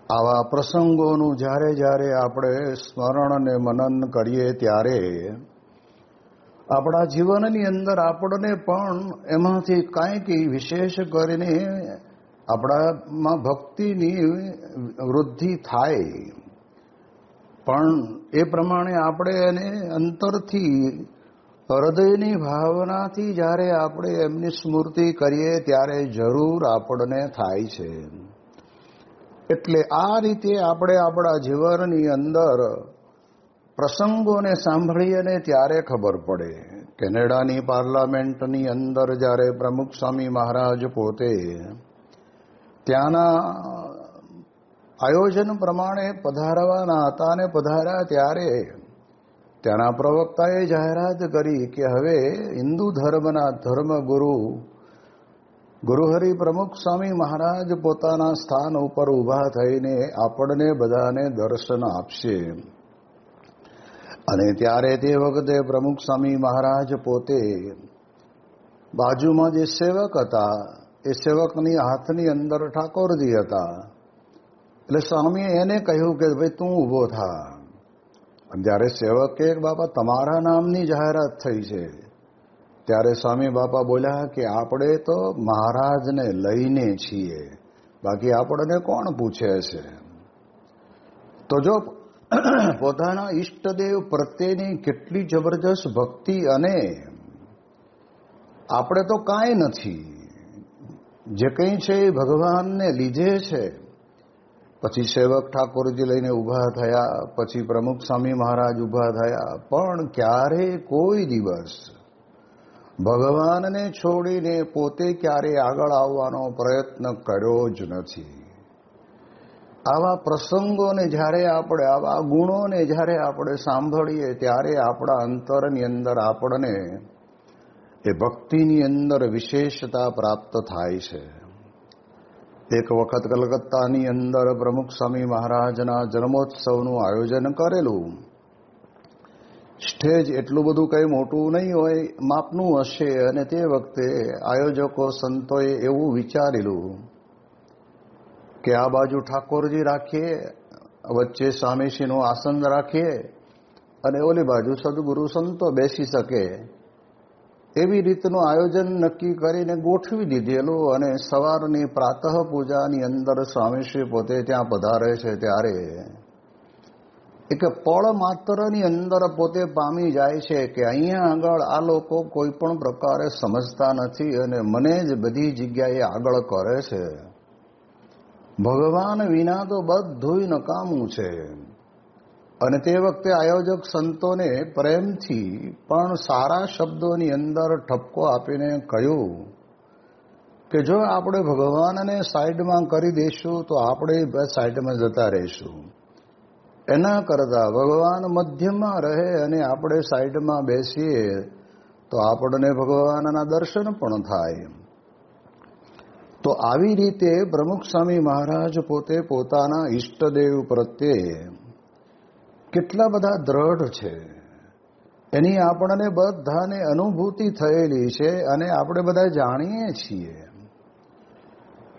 આવા પ્રસંગોનું જ્યારે જ્યારે આપણે સ્મરણ અને મનન કરીએ ત્યારે આપણા જીવનની અંદર આપણને પણ એમાંથી કાંઈક વિશેષ કરીને આપણામાં ભક્તિની વૃદ્ધિ થાય. પણ એ પ્રમાણે આપણે એને અંતરથી હૃદયની ભાવનાથી જ્યારે આપણે એમની સ્મૃતિ કરીએ ત્યારે જરૂર આપણને થાય છે. એટલે આ રીતે આપણે આપણા જીવનની અંદર પ્રસંગોને સાંભળીએ ત્યારે ખબર પડે. કેનેડાની પાર્લામેન્ટની અંદર જ્યારે પ્રમુખ સ્વામી મહારાજ પોતે ત્યાંના આયોજન પ્રમાણે પધારવાના હતા અને પધાર્યા ત્યારે ત્યાંના પ્રવક્તાએ જાહેરાત કરી કે હવે હિન્દુ ધર્મના ધર્મગુરુ ગુરુહરિ પ્રમુખ સ્વામી મહારાજ પોતાના સ્થાન ઉપર ઊભા થઈને આપણને બધાને દર્શન આપશે. અને ત્યારે તે વખતે પ્રમુખ સ્વામી મહારાજ પોતે બાજુમાં જે સેવક હતા એ સેવકની હાથની અંદર ઠાકોરજી હતા. એટલે સ્વામીએ એને કહ્યું કે ભાઈ તું ઊભો થા. અને જ્યારે સેવકે બાપા તમારા નામની જાહેરાત થઈ છે ત્યારે સ્વામી બાપા બોલ્યા કે આપણે તો મહારાજને લઈને છીએ, બાકી આપણને કોણ પૂછે છે. તો જો પોતાના ઈષ્ટદેવ પ્રત્યેની કેટલી જબરજસ્ત ભક્તિ, અને આપણે તો કાંઈ નથી, જે કંઈ છે એ ભગવાનને લીધે છે. પછી સેવક ઠાકોરજી લઈને ઊભા થયા, પછી પ્રમુખ સ્વામી મહારાજ ઊભા થયા, પણ ક્યારે કોઈ દિવસ ભગવાનને છોડીને પોતે ક્યારેય આગળ આવવાનો પ્રયત્ન કર્યો જ નથી. આવા પ્રસંગોને જ્યારે આપણે, આવા ગુણોને જ્યારે આપણે સાંભળીએ ત્યારે આપણા અંતરની અંદર આપણને એ ભક્તિની અંદર વિશેષતા પ્રાપ્ત થાય છે. એક વખત કલકત્તાની અંદર પ્રમુખ સ્વામી મહારાજના જન્મોત્સવનું આયોજન કરેલું. સ્ટેજ એટલું બધું કંઈ મોટું નહીં હોય, માપનું હશે. અને તે વખતે આયોજકો સંતોએ એવું વિચારેલું કે આ બાજુ ઠાકોરજી રાખીએ, વચ્ચે સ્વામીશ્રીનું આસન રાખીએ અને ઓલી બાજુ સદગુરુ સંતો બેસી શકે, એવી રીતનું આયોજન નક્કી કરીને ગોઠવી દીધેલું. અને સવારની પ્રાતઃ પૂજાની અંદર સ્વામીશ્રી પોતે ત્યાં પધારે છે ત્યારે એક પળ માત્રની અંદર પોતે પામી જાય છે કે અહીંયા આગળ આ લોકો કોઈ પણ પ્રકારે સમજતા નથી અને મને જ બધી જગ્યાએ આગળ કરે છે. ભગવાન વિના તો બધુંય નકામું છે. અને તે વખતે આયોજક સંતોને પ્રેમથી પણ સારા શબ્દોની અંદર ઠપકો આપીને કહ્યું કે જો આપણે ભગવાનને સાઈડમાં કરી દઈશું તો આપણે સાઈડમાં જતા રહીશું. એના કરતાં ભગવાન મધ્યમાં રહે અને આપણે સાઈડમાં બેસીએ તો આપણને ભગવાનના દર્શન પણ થાય. તો આવી રીતે પ્રમુખ સ્વામી મહારાજ પોતે પોતાના ઈષ્ટદેવ પ્રત્યે કેટલા બધા દ્રઢ છે એની આપણને બધાને અનુભૂતિ થયેલી છે અને આપણે બધા જાણીએ છીએ.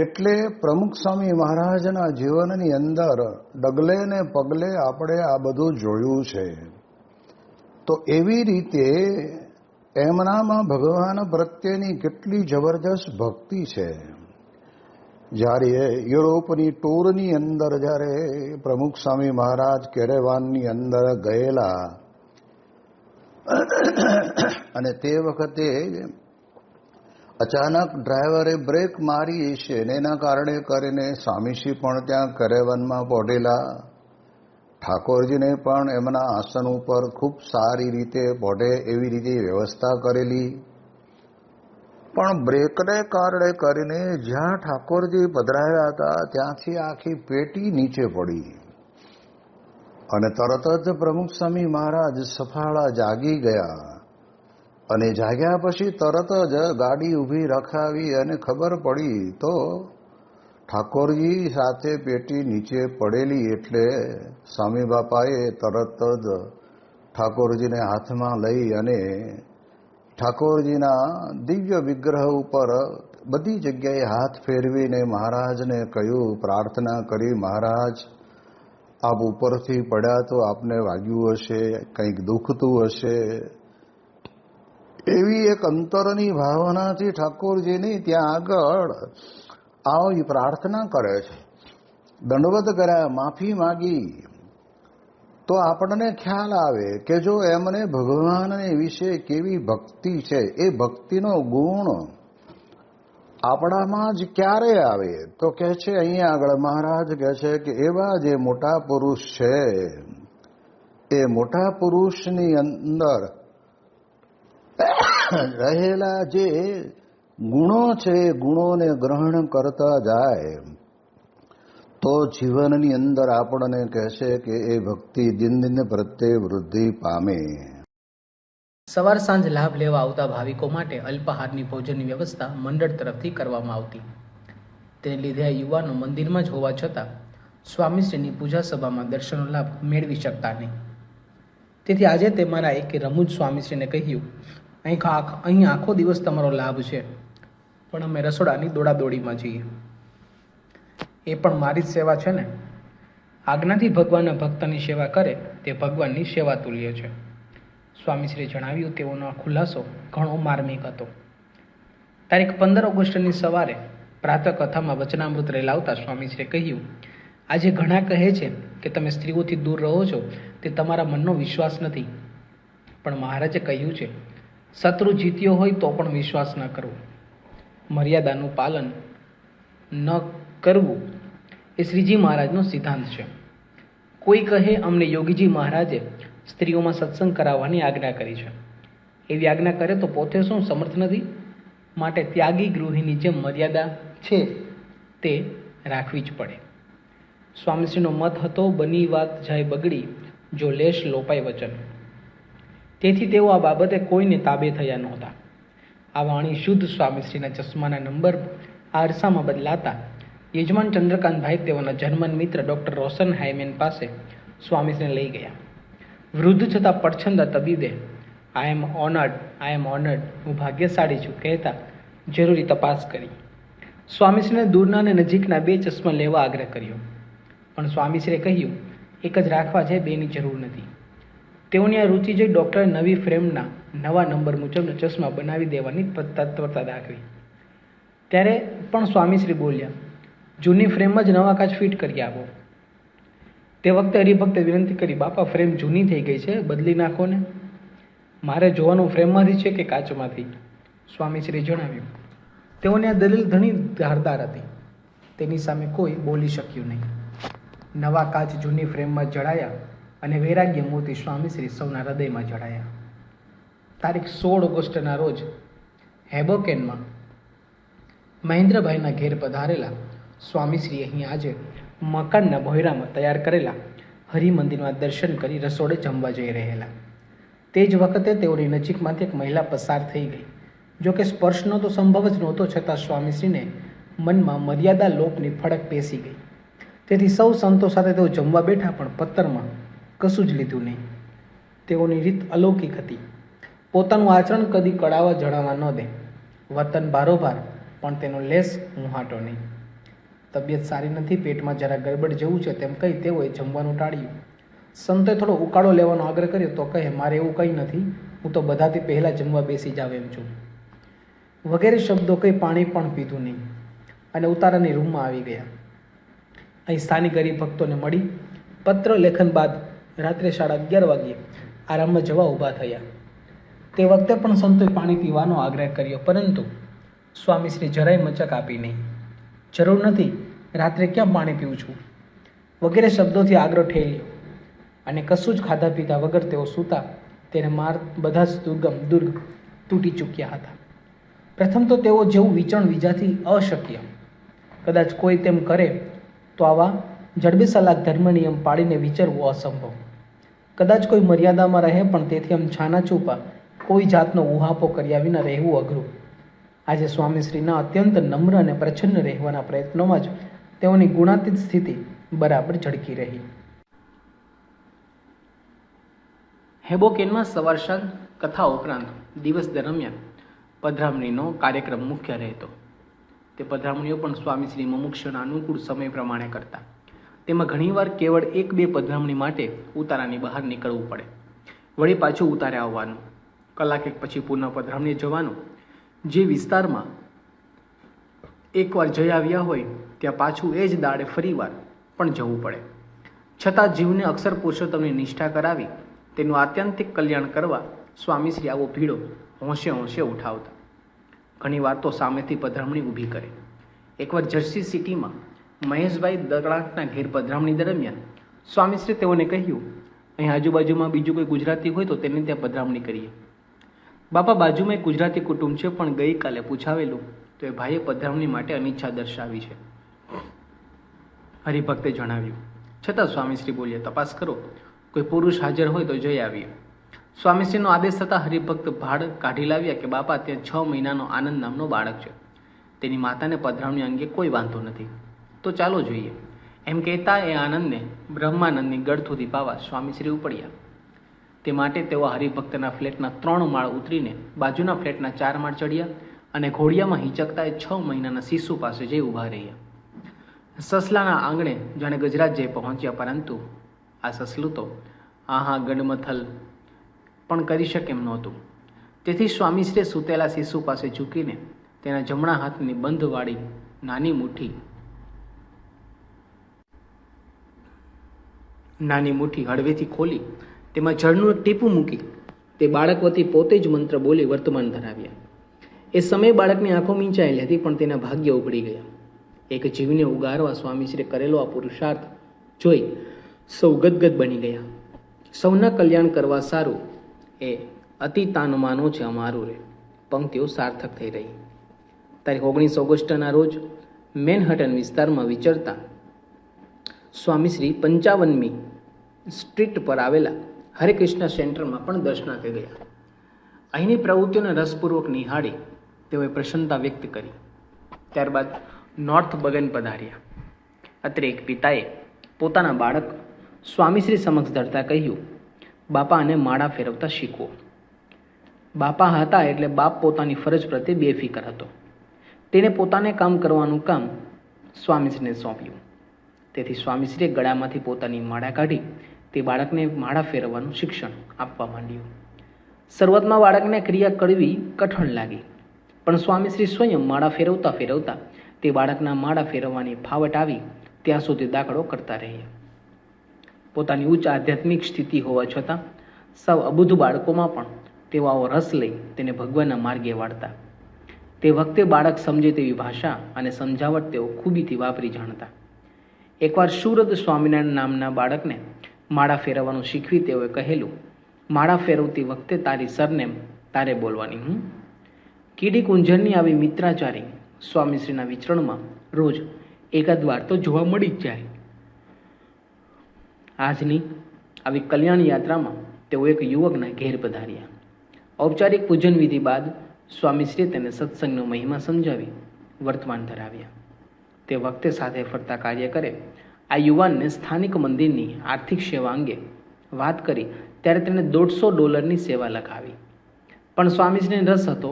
એટલે પ્રમુખ સ્વામી મહારાજના જીવનની અંદર ડગલે ને પગલે આપણે આ બધું જોયું છે. તો એવી રીતે એમનામાં ભગવાન પ્રત્યેની કેટલી જબરજસ્ત ભક્તિ છે. જ્યારે યુરોપની ટૂરની અંદર જ્યારે પ્રમુખ સ્વામી મહારાજ કેરેવાનની અંદર ગયેલા અને તે વખતે અચાનક ડ્રાઈવરે બ્રેક મારી છે અને એના કારણે કરીને સ્વામીશ્રી પણ ત્યાં કેરેવાનમાં પહોંચેલા. ઠાકોરજીને પણ એમના આસન ઉપર ખૂબ સારી રીતે પહોંચે એવી રીતે વ્યવસ્થા કરેલી. પણ બ્રેકને કારણે કરીને જ્યાં ઠાકોરજી પધરાયા હતા ત્યાંથી આખી પેટી નીચે પડી અને તરત જ પ્રમુખ સ્વામી મહારાજ સફાળા જાગી ગયા. અને જાગ્યા પછી તરત જ ગાડી ઊભી રખાવી અને ખબર પડી તો ઠાકોરજી સાથે પેટી નીચે પડેલી. એટલે સ્વામી બાપાએ તરત જ ઠાકોરજીને હાથમાં લઈ અને ઠાકોરજીના દિવ્ય વિગ્રહ ઉપર બધી જગ્યાએ હાથ ફેરવીને મહારાજને કહ્યું, પ્રાર્થના કરી, મહારાજ આપ ઉપરથી પડ્યા તો આપને વાગ્યું હશે, કંઈક દુખતું હશે. એવી એક અંતરની ભાવનાથી ઠાકોરજીની ત્યાં આગળ આવી પ્રાર્થના કરે છે. દંડવત કર્યા, માફી માગી, તો આપણને ખ્યાલ આવે કે જો એમને ભગવાનને વિશે કેવી ભક્તિ છે, એ ભક્તિનો ગુણ આપણામાં જ ક્યારે આવે તો કહે છે, અહીંયા આગળ મહારાજ કહે છે કે એવા જે મોટા પુરુષ છે, એ મોટા પુરુષની અંદર રહેલા જે ગુણો છે, ગુણોને ગ્રહણ કરતા જાય તો જીવનની અંદર આપણને કહેશે કે એ ભક્તિ દિન દિન પ્રત્યે વૃદ્ધિ પામે. સવાર સાંજ લાભ લેવા આવતા ભાવિકો માટે અલ્પાહારની ભોજનની વ્યવસ્થા મંડળ તરફથી કરવામાં આવતી. તેને લીધે આ યુવાનો મંદિરમાં જ હોવા છતાં સ્વામીશ્રીની પૂજા સભામાં દર્શનનો લાભ મેળવી શકતા નહીં. તેથી આજે તે મારા એક રમૂજ સ્વામીશ્રીને કહ્યું, અહીં આખો દિવસ તમારો લાભ છે, પણ અમે રસોડાની દોડાદોડીમાં છીએ. એ પણ મારી જ સેવા છે ને. આજ્ઞાથી ભગવાનના ભક્તની સેવા કરે તે ભગવાનની સેવા તુલ્ય છે. સ્વામીશ્રીએ જણાવ્યું. તેઓનો આ ખુલાસો ઘણો માર્મિક હતો. તારીખ 15 ઓગસ્ટની સવારે પ્રાતઃકથામાં વચનામૃત રેલાવતા સ્વામીશ્રીએ કહ્યું, આજે ઘણા કહે છે કે તમે સ્ત્રીઓથી દૂર રહો છો, તે તમારા મનનો વિશ્વાસ નથી. પણ મહારાજે કહ્યું છે, શત્રુ જીત્યો હોય તો પણ વિશ્વાસ ન કરવો. મર્યાદાનું પાલન ન કરવું એ શ્રીજી મહારાજનો સિદ્ધાંત છે. કોઈ કહે અમને યોગીજી મહારાજે સ્ત્રીઓમાં સત્સંગ કરાવવાની આજ્ઞા કરી છે. એવી આજ્ઞા કરે તો પોતે શું સમર્થ નથી? માટે ત્યાગી ગૃહિની જે મર્યાદા છે તે રાખવી જ પડે. સ્વામીશ્રીનો મત હતો, બની વાત જાય બગડી, જો લેશ લોપાય વચન. તેથી તેઓ આ બાબતે કોઈને તાબે થયા નહોતા. આ વાણી શુદ્ધ સ્વામીશ્રીના ચશ્માના નંબર આરસામાં બદલાતા યજમાન ચંદ્રકાંતભાઈ તેઓના જર્મન મિત્ર ડૉક્ટર રોશન હાઈમેન પાસે સ્વામીશ્રીને લઈ ગયા. વૃદ્ધ છતાં પડછંદા તબીબે આઈ એમ ઓનર્ડ, હું ભાગ્યશાળી છું કહેતા જરૂરી તપાસ કરી. સ્વામીશ્રીને દૂરના અને નજીકના 2 ચશ્મા લેવા આગ્રહ કર્યો, પણ સ્વામીશ્રીએ કહ્યું, એક જ રાખવા છે, 2ની જરૂર નથી. તેઓની આ રુચિ જોઈ ડૉક્ટરે નવી ફ્રેમના નવા નંબર મુજબના ચશ્મા બનાવી દેવાની તત્પરતા દાખવી. ત્યારે પણ સ્વામીશ્રી બોલ્યા, જૂની ફ્રેમ જ નવા કાચ ફિટ કરી આપો. તે વખતે હરિભક્તે વિનંતી કરી, બાપા ફ્રેમ જૂની થઈ ગઈ છે, બદલી નાખો ને. મારે જોવાનું ફ્રેમમાંથી છે કે કાચમાંથી? સ્વામીશ્રીએ જણાવ્યું. તેઓની આ દલીલ ઘણી ધારદાર હતી. તેની સામે કોઈ બોલી શક્યું નહીં. નવા કાચ જૂની ફ્રેમમાં જડાયા અને વૈરાગ્ય મૂર્તિ સ્વામીશ્રી સૌના હૃદયમાં જડાયા. તારીખ 16 ઓગસ્ટના રોજ હેબોકેનમાં મહેન્દ્રભાઈના ઘેર પધારેલા સ્વામીશ્રી અહીં આજે મકાનના ભોયરામાં તૈયાર કરેલા હરિમંદિરમાં દર્શન કરી રસોડે જમવા જઈ રહેલા. તે જ વખતે તેઓની નજીકમાંથી એક મહિલા પસાર થઈ ગઈ. જો કે સ્પર્શનો તો સંભવ જ નહોતો, છતાં સ્વામીશ્રીને મનમાં મર્યાદા લોપની ફડક બેસી ગઈ. તેથી સૌ સંતો સાથે તેઓ જમવા બેઠા, પણ પત્તરમાં કશું જ લીધું નહીં. તેઓની રીત અલૌકિક હતી. પોતાનું આચરણ કદી કડાવા જણાવવા ન દે. વતન બારોબાર, પણ તેનો લેસ મુહાટો નહીં. તબિયત સારી નથી, પેટમાં જરા ગડબડ જેવું છે તેમ કહી તેઓએ જમવાનું ટાળ્યું. સંતોએ થોડો ઉકાળો લેવાનો આગ્રહ કર્યો તો કહે, મારે એવું કંઈ નથી, હું તો બધાથી પહેલાં જમવા બેસી જાવ એમ છું. વગેરે શબ્દો કંઈ પાણી પણ પીધું નહીં અને ઉતારાની રૂમમાં આવી ગયા. અહીં સ્થાનિક હરિભક્તોને મળી પત્ર લેખન બાદ રાત્રે 11:30 વાગ્યે આરામમાં જવા ઊભા થયા. તે વખતે પણ સંતોએ પાણી પીવાનો આગ્રહ કર્યો, પરંતુ સ્વામીશ્રી જરાય મચક આપી નહીં. જરૂર નથી, રાત્રે ક્યાં પાણી પીવું છું વગેરે શબ્દોથી આગ્રહ ઠેલ્યો અને કશું જ ખાધા પીધા વગર તેઓ સૂતા. તેને બધા જ દુર્ગ તૂટી ચૂક્યા હતા. પ્રથમ તો તેઓ જેવું વિચરણ બીજાથી અશક્ય. કદાચ કોઈ તેમ કરે તો આવા જડબેસલાક ધર્મ નિયમ પાડીને વિચરવું અસંભવ. કદાચ કોઈ મર્યાદામાં રહે, પણ તેથી આમ છાના છૂપા કોઈ જાતનો ઉહાપો કર્યા વિના રહેવું અઘરું. આજે સ્વામીશ્રીના અત્યંત નમ્ર અને પ્રસન્ન રહેવાના પ્રયત્નોમાં જ તેઓની ગુણાતીત સ્થિતિ બરાબર ઝળકી રહી. હેબોકેનમાં સવાર સાંજ કથા ઉપરાંત દિવસ દરમિયાન પધરામણીનો કાર્યક્રમ મુખ્ય રહેતો. તે પધરામણીઓ પણ સ્વામીશ્રી મુમુક્ષુના અનુકૂળ સમય પ્રમાણે કરતા. તેમાં ઘણીવાર કેવળ 1-2 પધરામણી માટે ઉતારાની બહાર નીકળવું પડે, વળી પાછું ઉતારે આવવાનું, કલાકેક પછી પુનઃ પધરામણીએ જવાનું. જે વિસ્તારમાં એકવાર જઈ આવ્યા હોય ત્યાં પાછું એ જ દાડે ફરીવાર પણ જવું પડે. છતાં જીવને અક્ષર પુરુષોત્તમની નિષ્ઠા કરાવી તેનું આત્યંતિક કલ્યાણ કરવા સ્વામીશ્રી આવો ભીડો હોંશે હોંશે ઉઠાવતા. ઘણીવાર તો સામેથી પધરામણી ઊભી કરે. એકવાર જર્સી સિટીમાં મહેશભાઈ દળાકના ઘેર પધરામણી દરમિયાન સ્વામીશ્રી તેઓને કહ્યું, અહીં આજુબાજુમાં બીજું કોઈ ગુજરાતી હોય તો તેને ત્યાં પધરામણી કરીએ. બાપા, બાજુમાં એક ગુજરાતી કુટુંબ છે, પણ ગઈકાલે પૂછાવેલું તો એ ભાઈએ પધરામણી માટે અનિચ્છા દર્શાવી છે, હરિભક્તે જણાવ્યું. છતાં સ્વામીશ્રી બોલ્યા, તપાસ કરો, કોઈ પુરુષ હાજર હોય તો જઈ આવીએ. સ્વામીશ્રીનો આદેશ થતાં હરિભક્ત ભાડ કાઢી લાવ્યા કે બાપા, ત્યાં 6 મહિનાનો આનંદ નામનો બાળક છે, તેની માતાને પધરામણી અંગે કોઈ વાંધો નથી, તો ચાલો જોઈએ. એમ કહેતા એ આનંદને બ્રહ્માનંદની ગળ સુધી પાવા સ્વામીશ્રી ઉપડ્યા. તે માટે તેઓ હરિભક્તના ફ્લેટના 3 માળ ઉતરીને બાજુના ફ્લેટના 4 માળ ચડ્યા અને ઘોડિયામાં હિંચકતા એ 6 મહિનાના શિશુ પાસે જઈ ઊભા રહ્યા. સસલાના આંગણે જાણે ગજરાજ જઈ પહોંચ્યા, પરંતુ આ સસલું તો આહા ગડમથલ પણ કરી શકે એમ નહોતું. તેથી સ્વામીશ્રીએ સૂતેલા શિશુ પાસે ઝૂકીને તેના જમણા હાથની બંધવાળી નાની મુઠ્ઠી હળવેથી ખોલી તેમાં જળનું એક ટીપું મૂકી તે બાળક વતી પોતે જ મંત્ર બોલી વર્તમાન ધરાવ્યા. એ સમયે બાળકની આંખો મીંચાયેલી હતી, પણ તેના ભાગ્ય ઉઘડી ગયા. એક જીવને ઉગારવા સ્વામીશ્રીએ કરેલો આ પુરુષાર્થ જોઈ સૌ ગદગદ બની ગયા. સૌના કલ્યાણ કરવા સારું એ અતિ તાનમાનો છે અમારું રે પંક્તિઓ સાર્થક થઈ રહી. તારીખ 19 ઓગસ્ટના રોજ મેનહટન વિસ્તારમાં વિચરતા સ્વામીશ્રી 55મી સ્ટ્રીટ પર આવેલા હરેકૃષ્ણ સેન્ટરમાં પણ દર્શનાર્થે ગયા. અહીંની પ્રવૃત્તિઓને રસપૂર્વક નિહાળી તેઓએ પ્રસન્નતા વ્યક્ત કરી. ત્યારબાદ નોર્થ બગન પધાર્યા. અત્રે એક પિતાએ પોતાના બાળક સ્વામીશ્રી સમક્ષ ધરતા કહ્યું, બાપા, આને માળા ફેરવતા શીખવો. બાપા હતા એટલે બાપ પોતાની ફરજ પ્રત્યે બેફિકર હતો. તેને પોતાને કામ કરવાનું કામ સ્વામીશ્રીને સોંપ્યું. તેથી સ્વામીશ્રીએ ગળામાંથી પોતાની માળા કાઢી તે બાળકને માળા ફેરવવાનું શિક્ષણ આપવા માંડ્યું. શરૂઆતમાં બાળકને ક્રિયા કરવી કઠણ લાગી, પણ સ્વામીશ્રી સ્વયં માળા ફેરવતા ફેરવતા તે બાળકના માળા ફેરવવાની ફાવટ આવી ત્યાં સુધી દાખલો કરતા રહ્યા. પોતાની ઉચ્ચ આધ્યાત્મિક સ્થિતિ હોવા છતાં સૌ અબુધ બાળકોમાં પણ તેઓ આવો રસ લઈ તેને ભગવાનના માર્ગે વાળતા. તે વખતે બાળક સમજે તેવી ભાષા અને સમજાવટ તેઓ ખૂબીથી વાપરી જાણતા. એકવાર સુરદ સ્વામિનારાયણ નામના બાળકને માળા ફેરવવાનું શીખવી તેઓએ કહેલું, માળા ફેરવતી વખતે તારી સરનેમ તારે બોલવાની. કીડી કુંજરની આવી મિત્રાચારી સ્વામીશ્રીના વિચરણમાં રોજ એકાદ વાર તો જોવા મળી જ જાય. આજની આવી કલ્યાણ યાત્રામાં તેઓ એક યુવકના ઘેર પધાર્યા. ઔપચારિક પૂજન વિધિ બાદ સ્વામીશ્રીએ તેને સત્સંગનો મહિમા સમજાવી વર્તમાન ધરાવ્યા. તે વખતે સાથે ફરતા કાર્ય કરે આ યુવાનને સ્થાનિક મંદિરની આર્થિક સેવા અંગે વાત કરી ત્યારે તેને $150 સેવા લખાવી. પણ સ્વામીશ્રીને રસ હતો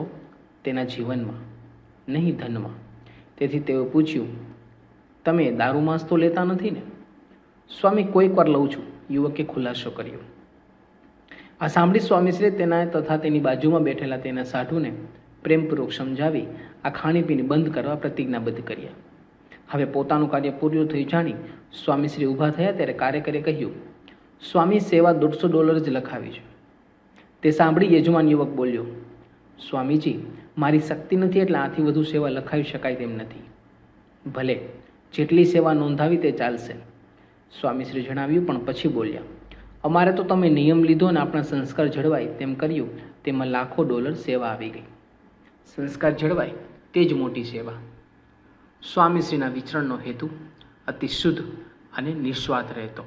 તેના જીવનમાં, નહીં ધનમાં. તેથી તેઓ પૂછ્યું, તમે દારૂ માંસ તો લેતા નથી ને? સ્વામી, કોઈક વાર લઉં છું, યુવકે ખુલાસો કર્યો. આ સાંભળી સ્વામીશ્રીએ તેના તથા તેની બાજુમાં બેઠેલા તેના સાધુને પ્રેમપૂર્વક સમજાવી આ ખાણીપીણી બંધ કરવા પ્રતિજ્ઞાબદ્ધ કર્યા. હવે પોતાનું કાર્ય પૂરું થઈ જાણી સ્વામીશ્રી ઊભા થયા ત્યારે કાર્યકરે કહ્યું, સ્વામી, સેવા $150 જ લખાવી છે. તે સાંભળી યજમાન યુવક બોલ્યો, સ્વામીજી, મારી શક્તિ નથી એટલે આથી વધુ સેવા લખાવી શકાય તેમ નથી. ભલે, જેટલી સેવા નોંધાવી તે ચાલશે, સ્વામીશ્રી જણાવ્યું. પણ પછી બોલ્યા, અમારે તો તમે નિયમ લીધો અને આપણા સંસ્કાર જળવાય તેમ કર્યું, તેમાં લાખો $, સેવા આવી ગઈ. સંસ્કાર જળવાય તે જ મોટી સેવા. સ્વામીશ્રીના વિચરણનો હેતુ અતિ શુદ્ધ અને નિસ્વાર્થ રહેતો.